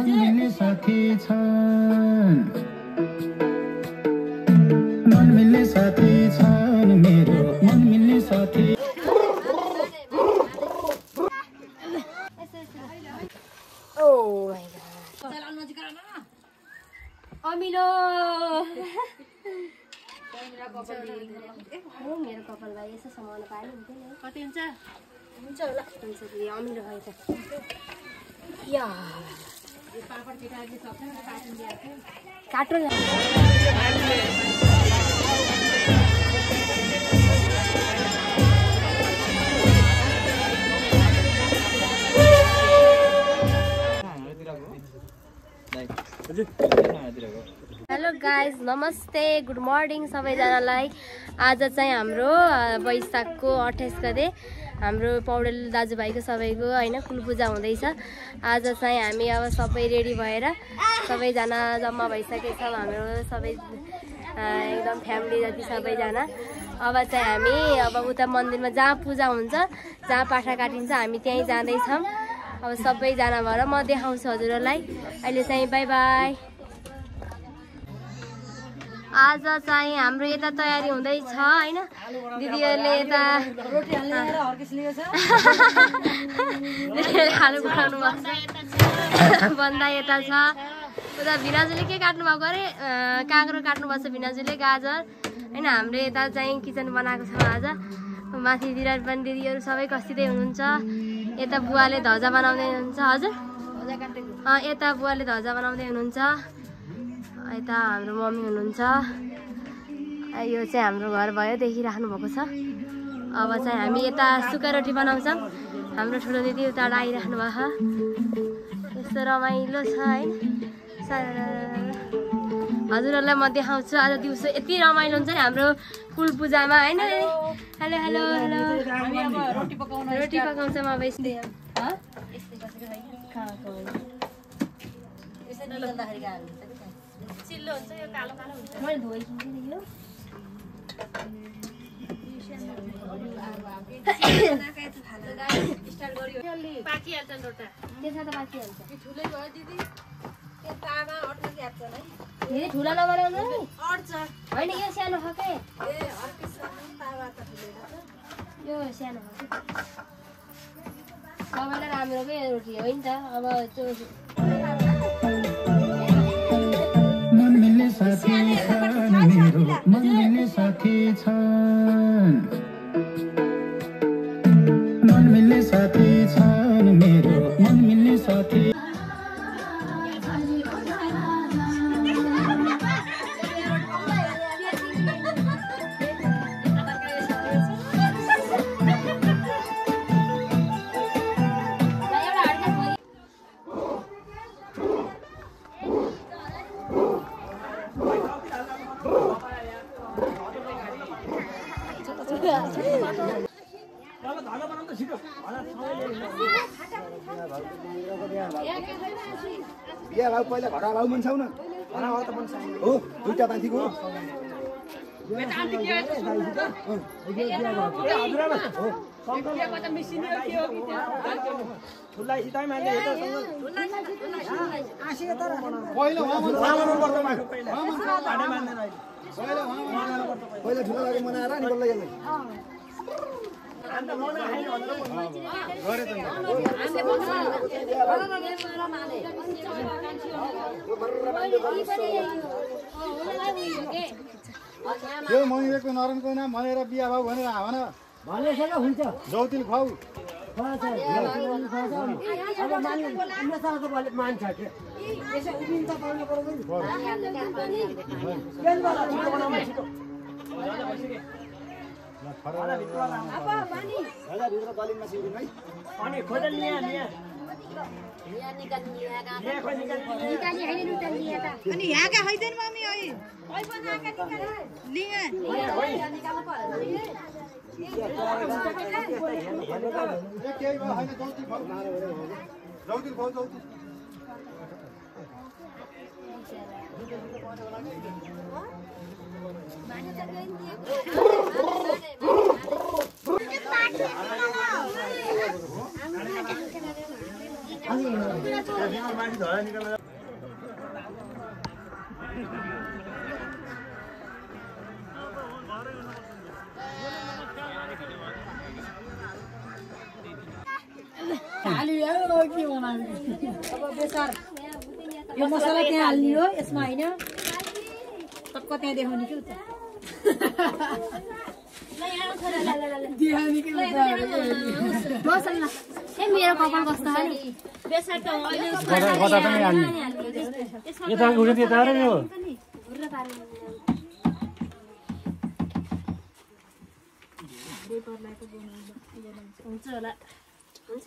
मिल्ने साथी छन् मन मिल्ने साथी छन् मेरो मन मिल्ने साथी अमिलो मेरो कपाललाई यसो समाउन पाएँ हुन्थ्यो नि कति हुन्छ हुन्छ होला हुन्छ दिदी अमिलो भयो त या पापड पिटाइले सक्छ काट्नु दिएको काट्नु हेलो गाइज नमस्ते गुड मर्निङ सबैजनालाई आज चाहिँ हाम्रो वैशाखको 28 गते हाम्रो पौडेल दाजुभाइको सबैको होइन कुलपूजा हुँदैछ। आज चाहिँ हामी अब सबै रेडी भएर सबैजना जम्मा भइसकेको छौँ हाम्रो सबै एकदम फ्यामिली जति सबैजना। अब चाहिँ हामी अब उता मन्दिरमा जहाँ पूजा हुन्छ जहाँ पाठा काटिन्छ हामी त्यहीँ जाँदैछौँ। अब सबैजना भएर म देखाउँछु हजुरहरूलाई। अहिले चाहिँ बाई बाई। आज चाहिँ हाम्रो यता तयारी हुँदैछ होइन दिदीहरूले यता आलु पकाउनु भएको छ बन्दा यता छ उता भिनाजुले के काट्नु भएको अरे काँक्रो काट्नु भएको छ भिनाजुले गाजर होइन। हाम्रो यता चाहिँ किचन बनाएको छ आज माथितिर पनि दिदीहरू सबै कस्तिँदै हुनुहुन्छ। यता बुवाले धजा बनाउँदै हुनुहुन्छ हजुर यता बुवाले धजा बनाउँदै हुनुहुन्छ यता हाम्रो मम्मी हुनुहुन्छ। यो चाहिँ हाम्रो घर भयो देखिराख्नु भएको छ। अब चाहिँ हामी यता सुक्खा रोटी बनाउँछौँ। हाम्रो ठुलो दिदी उता आइराख्नु भएको छ। यस्तो रमाइलो छ है हजुरहरूलाई म देखाउँछु। आज दिउँसो यति रमाइलो हुन्छ नि हाम्रो कुल पूजामा होइन। हेलो हेलो हेलो रोटी पकाउँछ म चिल्लो हुन्छ यो कालो कालो हुन्छ मैले धोइदिन्छु नि यो स्टार्ट गर्यो पाकिहाल्छ लोटा त्यसमा त पाकिहाल्छ ठुलै भयो दिदी त्यो तामा अट्न ग्याप्छ है धेरै ठुला नबनाउनु नि अट्छ हैन यो सानो खके ए अर्कै तावा त ठुलै यो सानो खके सबैलाई राम्रोकै रोटी हो नि त। अब त्यो मन मिल्ने साथी छन् मेरो मन मिल्ने साथी छन् मन मिल्ने साथी छन् मेरो मन मिल्ने साथी या भाउ पहिला घटा भाउ मन्छौ न घटा भाउ त मन हो दुईटा माथिको हो पहिला ठुला लागि मनाएर नि बल्ल यसले यो मनिरेको नरनको नाम भनेर बिहा भाउ भनेर भन भनेछ हुन्छ जौतिल खुवाउ अब मान्छ के यसो उभिन्छ पाउनु पर्दैन अनि यहाँका हैदैन मम्मी ओइ ओइ बनाका निकाल यो मसला त्यहाँ हाल्ने हो यसमा होइन टक्क त्यहाँ देखाउने के मेरो कपाल कस्तो हुन्छ होला हुन्छ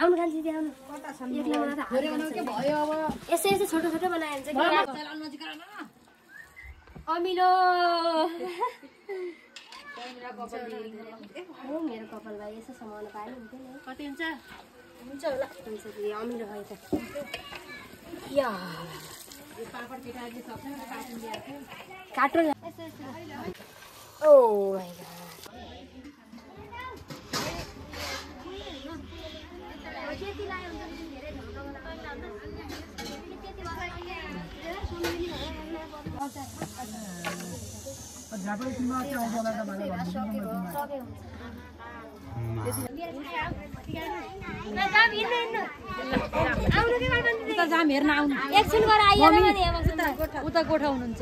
आउनु खान्छ आउनु यसो यसो छोटो छोटो बनायो भने अमिलो मेरो कपाल भाइ यसो समाउनु पाएन हुन्थ्यो नि कति हुन्छ हुन्छ होला हुन्छ अमिलो भयो त काटो ओ माइ गॉड जाम हेर्न आउनु एकछिन गएर आइहाल्नु नि अब उता गोठा हुनुहुन्छ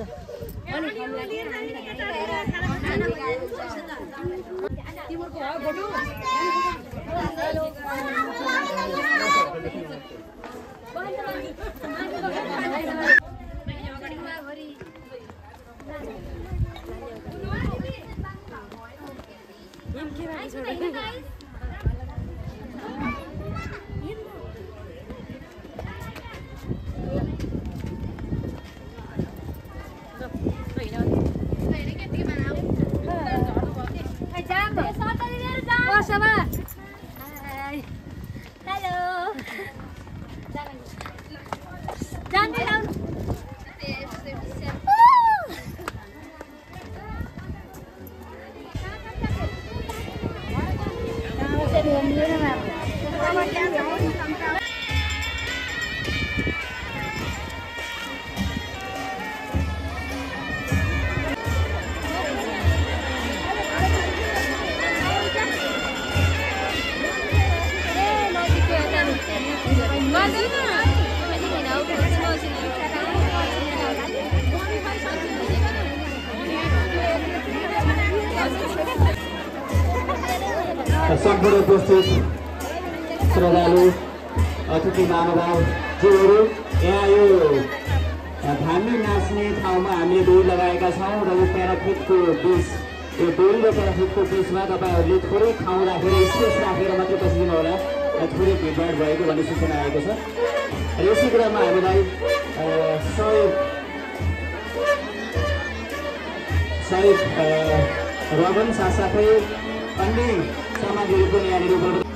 सम्पूर्ण उपस्थित श्रद्धालु अतिथि महानुभावज्यूहरू यहाँ यो धामी नाच्ने ठाउँमा हामीले डोरी लगाएका छौँ र यो प्याराफिटको बिच यो डोरी र प्याराफिटको बिचमा तपाईँहरूले थोरै ठाउँ राखेर स्पेस राखेर मात्रै बसिदिनु होला थोरै भिडभाड भएको भन्ने सूचना आएको छ र यसै कुरामा हामीलाई सहयोग रगन साथसाथै अन्य सामग्रीहरू पनि यहाँनिर उपलब्ध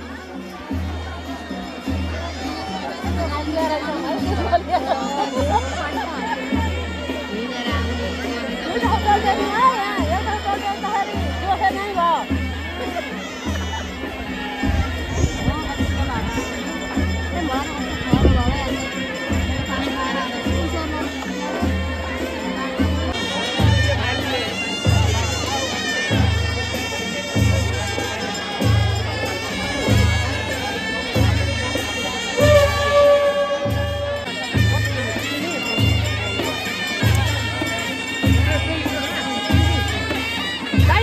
Bye.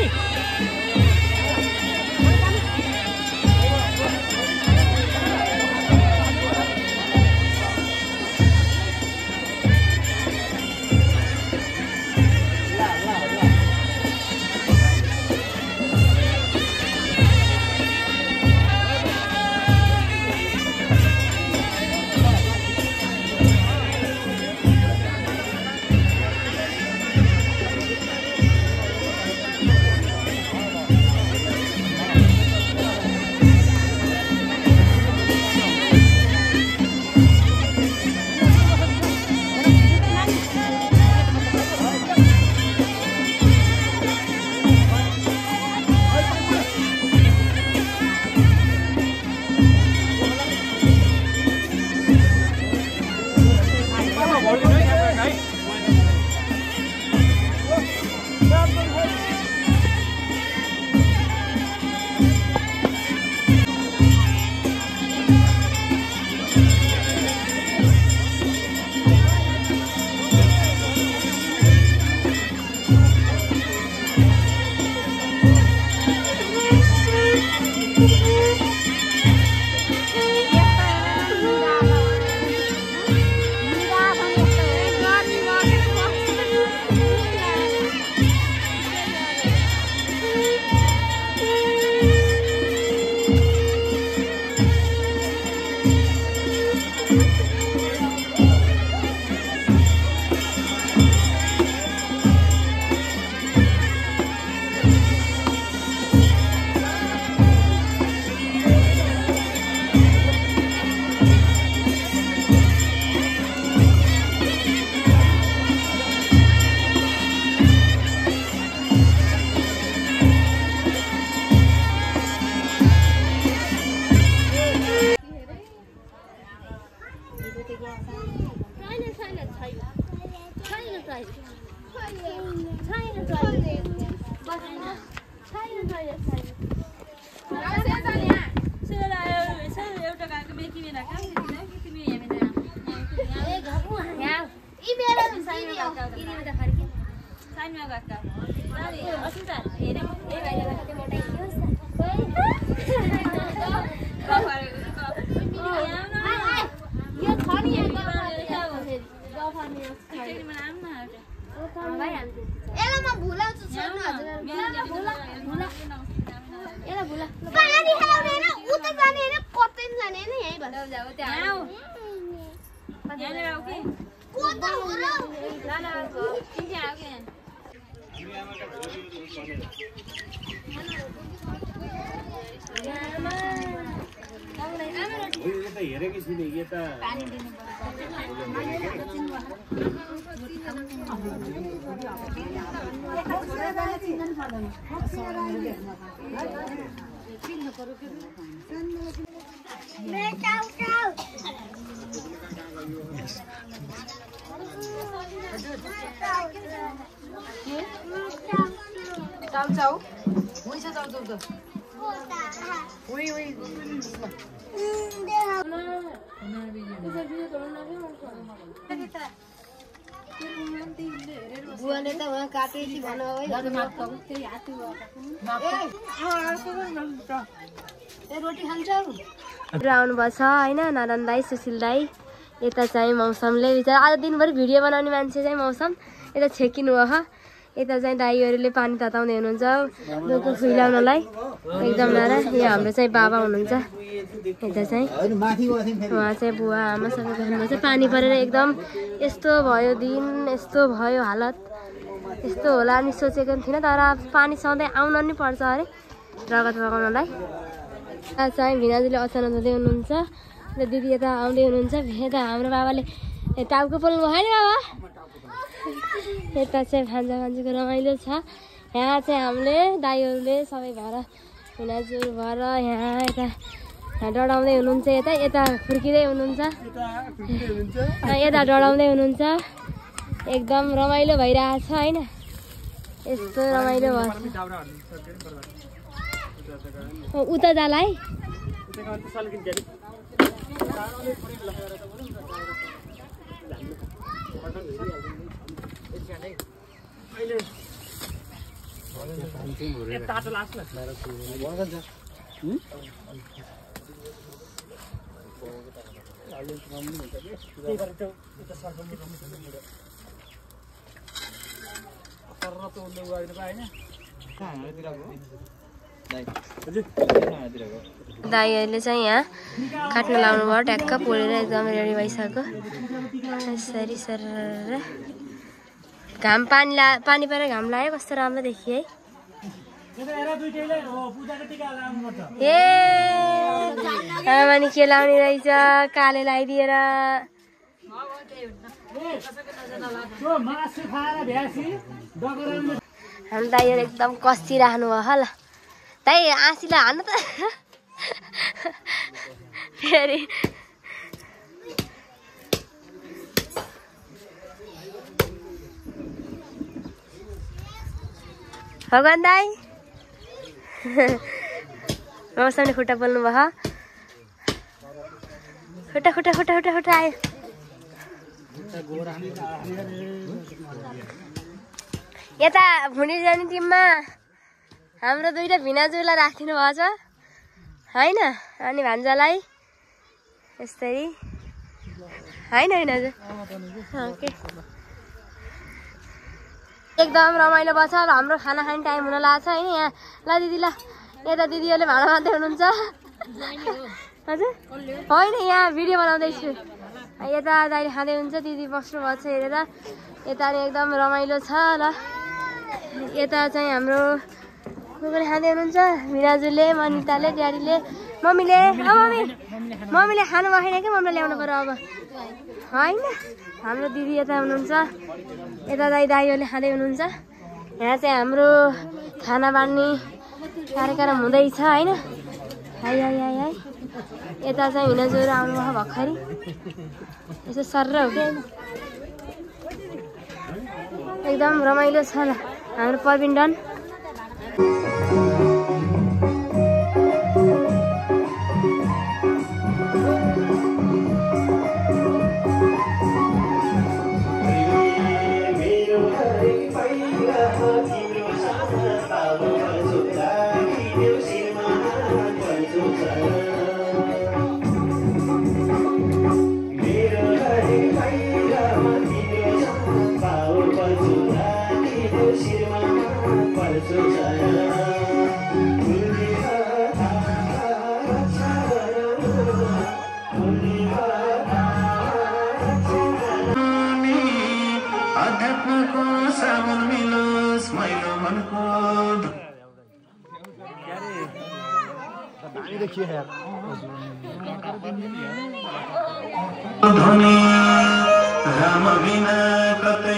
बुवाले त वहाँ काटेपछि भन रोटी खान्छौ आउनुभएको छ होइन नारायण दाई सुशील दाई यता चाहिँ मौसमले बिचरा आज दिनभरि भिडियो बनाउने मान्छे चाहिँ मौसम यता छेकिनु भयो यता चाहिँ दाईहरूले पानी तताउँदै हुनुहुन्छ दुधको खुइलाउनलाई एकदम नारा यहाँ हाम्रो चाहिँ बाबा हुनुहुन्छ यता चाहिँ उहाँ चाहिँ बुवा आमा सबै गर्नुहुन्छ पानी परेर एकदम यस्तो भयो दिन यस्तो भयो हालत यस्तो होला नि सोचेको पनि थिइनँ तर पानी सधैँ आउन नि पर्छ अरे रगत बगाउनलाई चाहिँ भिनाजुले अचानक हुँदै हुनुहुन्छ र दिदी यता आउँदै हुनुहुन्छ यता हाम्रो बाबाले टाउको पोल्नु भयो नि बाबा यता चाहिँ भान्जा भान्जीको रमाइलो छ यहाँ चाहिँ हामीले दाईहरूले सबै भएर भिनाजुर भएर यहाँ यता डढाउँदै हुनुहुन्छ यता यता फुर्किँदै हुनुहुन्छ यता डढाउँदै हुनुहुन्छ एकदम रमाइलो भइरहेछ होइन यस्तो रमाइलो भएछ उता जाला है दाईहरूले चाहिँ यहाँ काट्न लाउनु भयो ट्याक्क पोलेर एकदम रेडी भइसक्यो यसरी सर घाम पानी परेर घाम लाग्यो कस्तो राम्रो देखियो है ए आमा नि के लाउने रहेछ काले लगाइदिएर हाम्रो दाईहरू एकदम कसिराख्नु भयो ल दाई आँसीलाई हान्नु त फेरि भगवान दाई मौसमले खुट्टा बोल्नु भयो खुट्टा खुट्टा खुट्टा खुट्टा खुट्टा आयो यता भुँडी जाने टिममा हाम्रो दुईटा भिनाजुलाई राखिदिनु भएको छ होइन अनि भान्जालाई यसरी होइन भिनाजु एकदम रमाइलो बस्छ अब हाम्रो खाना खाने टाइम हुन लाग्छ होइन यहाँ ल दिदी ल यता दिदीहरूले भाँडा मात्रै हुनुहुन्छ हजुर होइन यहाँ भिडियो बनाउँदैछु यता दाइले खाँदै हुन्छ दिदी बस्नु भएको छ हेरेर यता एकदम रमाइलो छ ल यता चाहिँ हाम्रो कुकुरले खाँदै हुनुहुन्छ मिराजुले मनिताले ड्याडीले मम्मीले मम्मीले खानु भएन कि मम्मीले ल्याउनु पर्यो अब होइन हाम्रो दिदी यता हुनुहुन्छ यता दाइहरूले खाँदै हुनुहुन्छ यहाँ चाहिँ हाम्रो खाना बाँड्ने कार्यक्रम हुँदैछ होइन हाई हाई हाई हाई यता चाहिँ हिँडजोरो आउनुभयो भर्खरै यसो सर्र हो कि एकदम रमाइलो छ ल हाम्रो प्रवीण डन राम बिना कतै